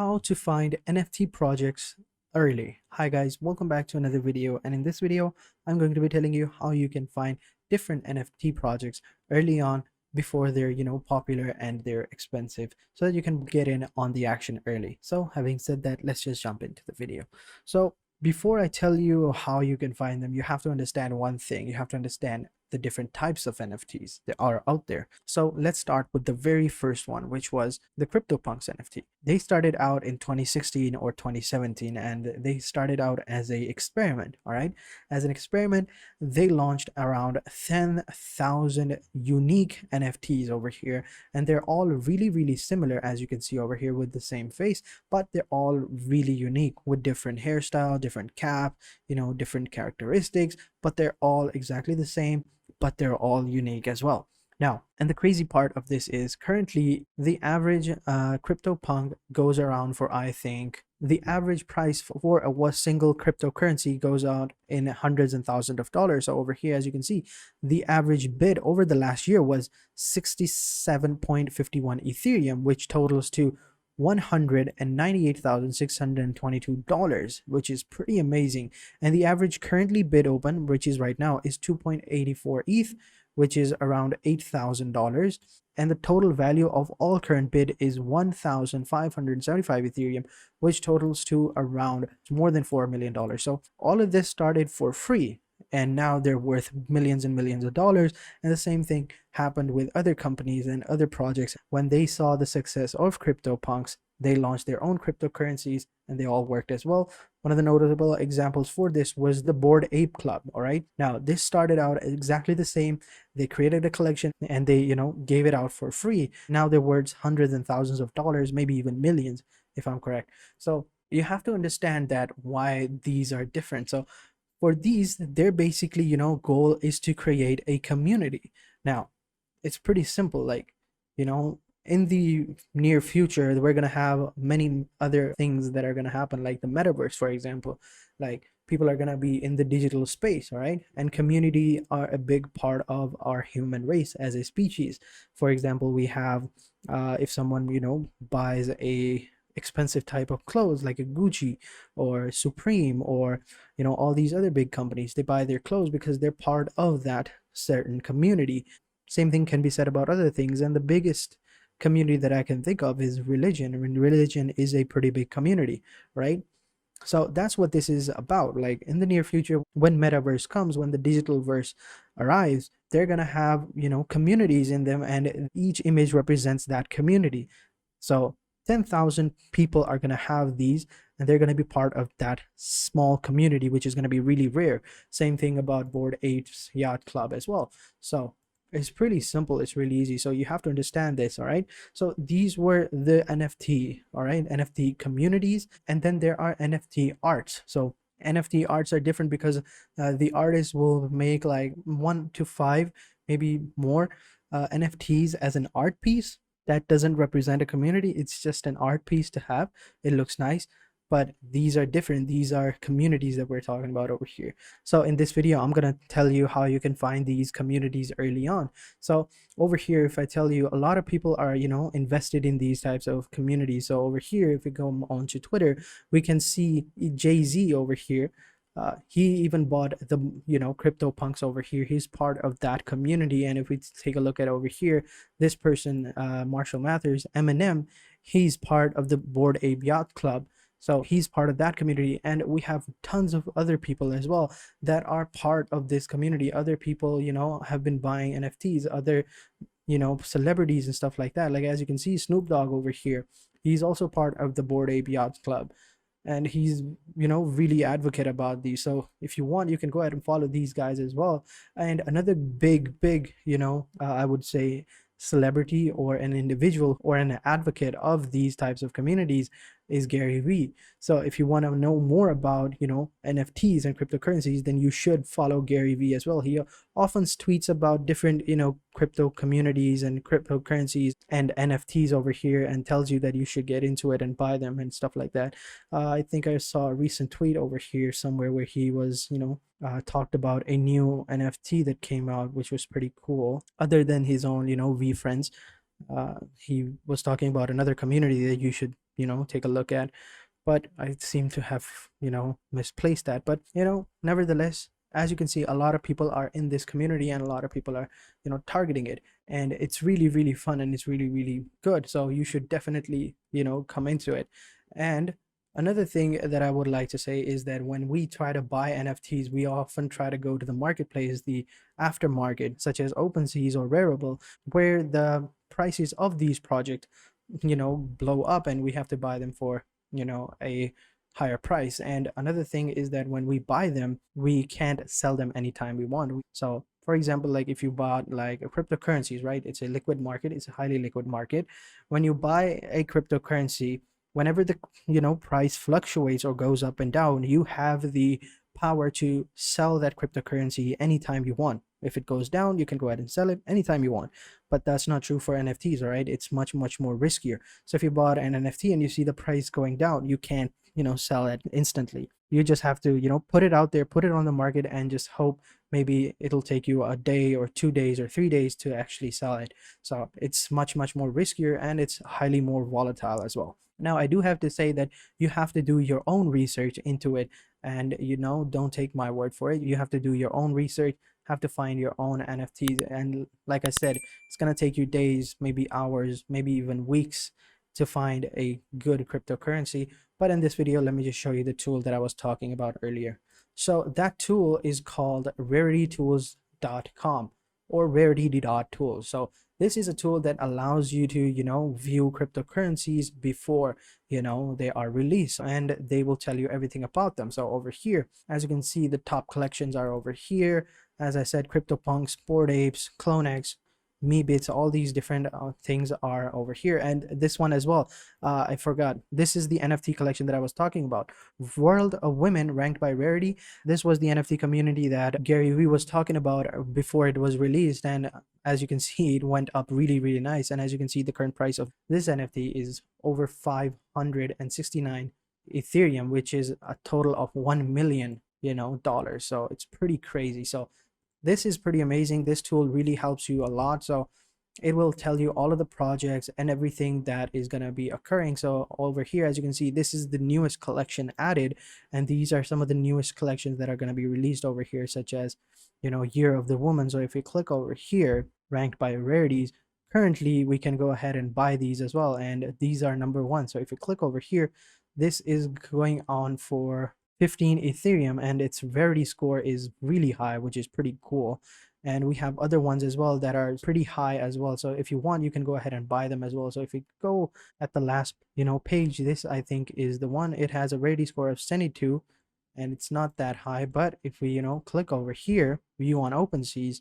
how to find NFT projects early. Hi guys, welcome back to another video, and in this video I'm going to be telling you how you can find different NFT projects early on before they're popular and they're expensive, so that you can get in on the action early. So having said that, let's just jump into the video. So before I tell you how you can find them, you have to understand one thing. You have to understand the different types of NFTs that are out there. So let's start with the very first one, which was the CryptoPunks NFT. They started out in 2016 or 2017, and they started out as a experiment. All right, as an experiment, they launched around 10,000 unique NFTs over here, and they're all really similar, as you can see over here, with the same face, but they're all really unique with different hairstyle, different cap, different characteristics, but they're all exactly the same, but they're all unique as well. Now, and the crazy part of this is currently the average CryptoPunk goes around for, I think, the average price for a single cryptocurrency goes out in hundreds and thousands of dollars. So over here, as you can see, the average bid over the last year was 67.51 Ethereum, which totals to $198,622, which is pretty amazing. And the average currently bid open, which is right now, is 2.84 ETH, which is around $8,000. And the total value of all current bid is 1,575 Ethereum, which totals to around more than $4 million. So all of this started for free, and now they're worth millions and millions of dollars. And the same thing happened with other companies and other projects. When they saw the success of CryptoPunks, they launched their own cryptocurrencies, and they all worked as well. One of the notable examples for this was the Bored Ape Club. All right, now this started out exactly the same. They created a collection and they gave it out for free. Now they're worth hundreds and thousands of dollars, maybe even millions, if I'm correct. So you have to understand that why these are different. So for these, their basically goal is to create a community. Now it's pretty simple. Like, in the near future, we're going to have many other things that are going to happen, like the metaverse, for example. Like, people are going to be in the digital space, all right? And community are a big part of our human race as a species. For example, we have if someone buys a expensive type of clothes like a Gucci or Supreme, or all these other big companies, they buy their clothes because they're part of that certain community. Same thing can be said about other things, and the biggest community that I can think of is religion. I mean, religion is a pretty big community, right? So that's what this is about. Like, in the near future, when metaverse comes, when the digital verse arrives, they're gonna have communities in them, and each image represents that community. So 10,000 people are going to have these, and they're going to be part of that small community, which is going to be really rare. Same thing about Bored Apes Yacht Club as well. So it's pretty simple. It's really easy. So you have to understand this. All right, so these were the NFT, all right, NFT communities. And then there are NFT arts. So NFT arts are different because the artists will make like 1 to 5, maybe more, NFTs as an art piece. That doesn't represent a community. It's just an art piece to have. It looks nice, but these are different. These are communities that we're talking about over here. So in this video, I'm going to tell you how you can find these communities early on. So over here, if I tell you, a lot of people are invested in these types of communities. So over here, if we go on to Twitter, we can see Jay-Z over here. He even bought the CryptoPunks over here. He's part of that community. And if we take a look at over here, this person, Marshall Mathers, Eminem, he's part of the Bored Ape Yacht Club. So he's part of that community. And we have tons of other people as well that are part of this community. Other people have been buying NFTs, other celebrities and stuff like that. Like, as you can see, Snoop Dogg over here, he's also part of the Bored Ape Yacht Club, and he's really advocate about these. So if you want, you can go ahead and follow these guys as well. And another big I would say celebrity or an individual or an advocate of these types of communities is Gary Vee. So if you want to know more about NFTs and cryptocurrencies, then you should follow Gary Vee as well. He often tweets about different crypto communities and cryptocurrencies and NFTs over here, and tells you that you should get into it and buy them and stuff like that. I think I saw a recent tweet over here somewhere where he was talked about a new NFT that came out, which was pretty cool. Other than his own VeeFriends, he was talking about another community that you should take a look at, but I seem to have, misplaced that. But, nevertheless, as you can see, a lot of people are in this community and a lot of people are, targeting it. And it's really, really fun and it's really, really good. So you should definitely, come into it. And another thing that I would like to say is that when we try to buy NFTs, we often try to go to the marketplace, the aftermarket, such as OpenSeas or Rarible, where the prices of these projects, blow up and we have to buy them for, a higher price. And another thing is that when we buy them, we can't sell them anytime we want. So for example, like if you bought like a cryptocurrencies, right? It's a liquid market, it's a highly liquid market. When you buy a cryptocurrency, whenever the price fluctuates or goes up and down, you have the power to sell that cryptocurrency anytime you want. If it goes down, you can go ahead and sell it anytime you want. But that's not true for NFTs, all right? It's much, much more riskier. So if you bought an NFT and you see the price going down, you can't, sell it instantly. You just have to, put it out there, put it on the market, and just hope maybe it'll take you a day or 2 days or 3 days to actually sell it. So it's much, much more riskier and it's highly more volatile as well. Now, I do have to say that you have to do your own research into it, and don't take my word for it. You have to do your own research, have to find your own NFTs, and like I said, it's gonna take you days, maybe hours, maybe even weeks to find a good cryptocurrency. But in this video, let me just show you the tool that I was talking about earlier. So that tool is called raritytools.com or rarity.tools. So this is a tool that allows you to, view cryptocurrencies before, they are released, and they will tell you everything about them. So over here, as you can see, the top collections are over here. As I said, CryptoPunks, Bored Apes, CloneX, Meebits, all these different things are over here. And this one as well, I forgot, this is the NFT collection that I was talking about, World of Women, ranked by Rarity. This was the NFT community that Gary Vee was talking about before it was released, and as you can see, it went up really, really nice. And as you can see, the current price of this NFT is over 569 Ethereum, which is a total of 1 million dollars. So it's pretty crazy. So this is pretty amazing. This tool really helps you a lot. So it will tell you all of the projects and everything that is going to be occurring. So over here, as you can see, this is the newest collection added, and these are some of the newest collections that are going to be released over here, such as Year of the Woman. So if we click over here, ranked by rarities, currently we can go ahead and buy these as well, and these are number one. So if you click over here, this is going on for 15 Ethereum, and its rarity score is really high, which is pretty cool. And we have other ones as well that are pretty high as well. So if you want, you can go ahead and buy them as well. So if we go at the last page, this I think is the one. It has a rarity score of 72, and it's not that high. But if we click over here, view on OpenSeas,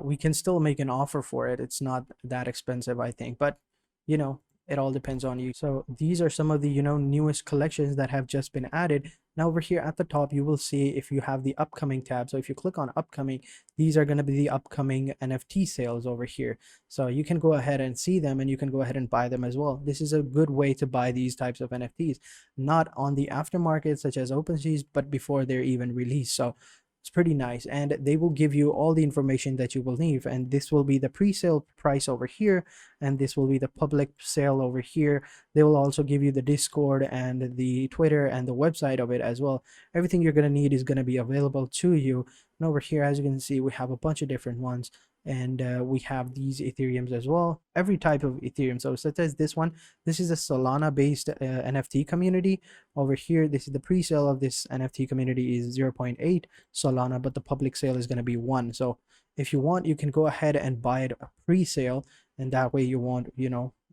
we can still make an offer for it. It's not that expensive, I think, but it all depends on you. So these are some of the newest collections that have just been added. Now over here at the top, you will see if you have the upcoming tab. So if you click on upcoming, these are going to be the upcoming NFT sales over here. So you can go ahead and see them, and you can go ahead and buy them as well. This is a good way to buy these types of NFTs, not on the aftermarket such as OpenSeas, but before they're even released. So it's pretty nice, and they will give you all the information that you will need. And this will be the pre-sale price over here, and this will be the public sale over here. They will also give you the Discord and the Twitter and the website of it as well. Everything you're going to need is going to be available to you. And over here, as you can see, we have a bunch of different ones, and we have these Ethereums as well, every type of Ethereum. So such as this one, this is a Solana based NFT community. Over here, this is the pre-sale of this NFT community is 0.8 Solana, but the public sale is going to be 1. So if you want, you can go ahead and buy it a pre-sale, and that way you won't,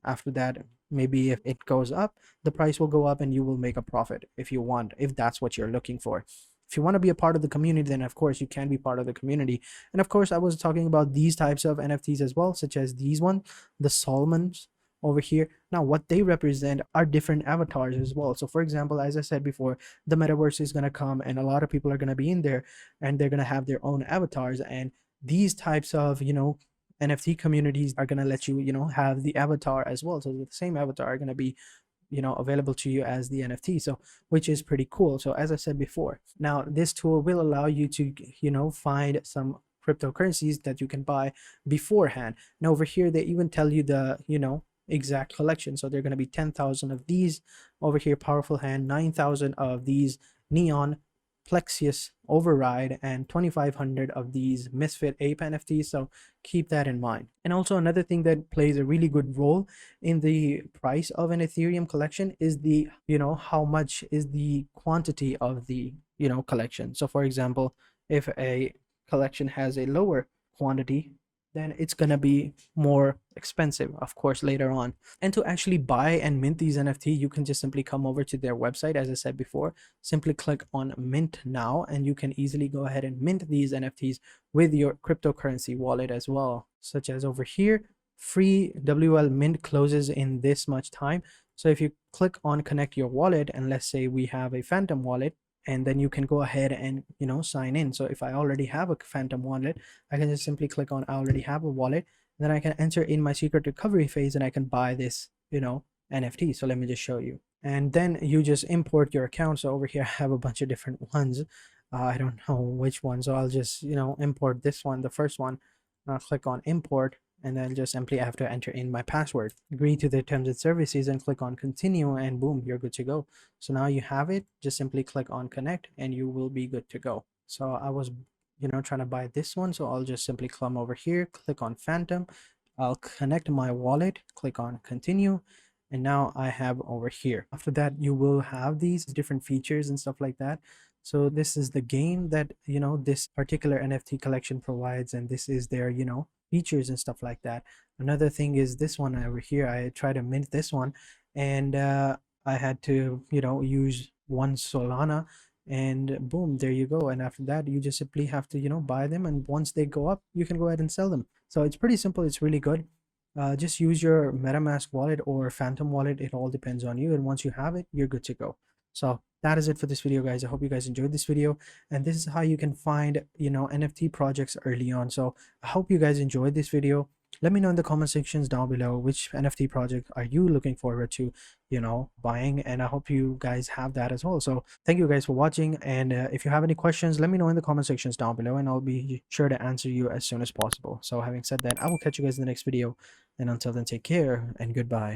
after that, maybe if it goes up, the price will go up and you will make a profit if you want, if that's what you're looking for. If you want to be a part of the community, then of course you can be part of the community. And of course, I was talking about these types of NFTs as well, such as these one, the Solomons over here. Now, what they represent are different avatars as well. So for example, as I said before, the metaverse is going to come, and a lot of people are going to be in there, and they're going to have their own avatars. And these types of, NFT communities are going to let you, have the avatar as well. So the same avatar are going to be available to you as the NFT, so which is pretty cool. So as I said before, now this tool will allow you to find some cryptocurrencies that you can buy beforehand. Now over here, they even tell you the exact collection. So there are going to be 10,000 of these over here, Powerful Hand, 9,000 of these Neon Plexius Override, and 2,500 of these Misfit Ape NFTs. So keep that in mind. And also another thing that plays a really good role in the price of an Ethereum collection is the, how much is the quantity of the, collection. So for example, if a collection has a lower quantity, then it's gonna be more expensive, of course, later on. And to actually buy and mint these NFT, you can just simply come over to their website. As I said before, simply click on mint now, and you can easily go ahead and mint these NFTs with your cryptocurrency wallet as well, such as over here. Free WL mint closes in this much time. So if you click on connect your wallet, and let's say we have a Phantom wallet, and then you can go ahead and sign in. So if I already have a Phantom wallet, I can just simply click on I already have a wallet, and then I can enter in my secret recovery phase, and I can buy this NFT. So let me just show you. And then you just import your account. So over here I have a bunch of different ones. I don't know which one, so I'll just import this one, the first one. I'll click on import, and then just simply have to enter in my password, agree to the terms and services, and click on continue, and boom, you're good to go. So now you have it. Just simply click on connect, and you will be good to go. So I was trying to buy this one, so I'll just simply come over here, click on Phantom, I'll connect my wallet, click on continue, and now I have over here. After that, you will have these different features and stuff like that. So this is the game that this particular NFT collection provides, and this is their features and stuff like that. Another thing is this one over here. I tried to mint this one, and I had to use 1 Solana, and boom, there you go. And after that, you just simply have to buy them, and once they go up, you can go ahead and sell them. So it's pretty simple. It's really good. Just use your MetaMask wallet or Phantom wallet. It all depends on you, and once you have it, you're good to go. So that is it for this video, guys. I hope you guys enjoyed this video, and this is how you can find NFT projects early on. So I hope you guys enjoyed this video. Let me know in the comment sections down below which NFT project are you looking forward to buying, and I hope you guys have that as well. So thank you guys for watching, and if you have any questions, let me know in the comment sections down below, and I'll be sure to answer you as soon as possible. So having said that, I will catch you guys in the next video, and until then, take care and goodbye.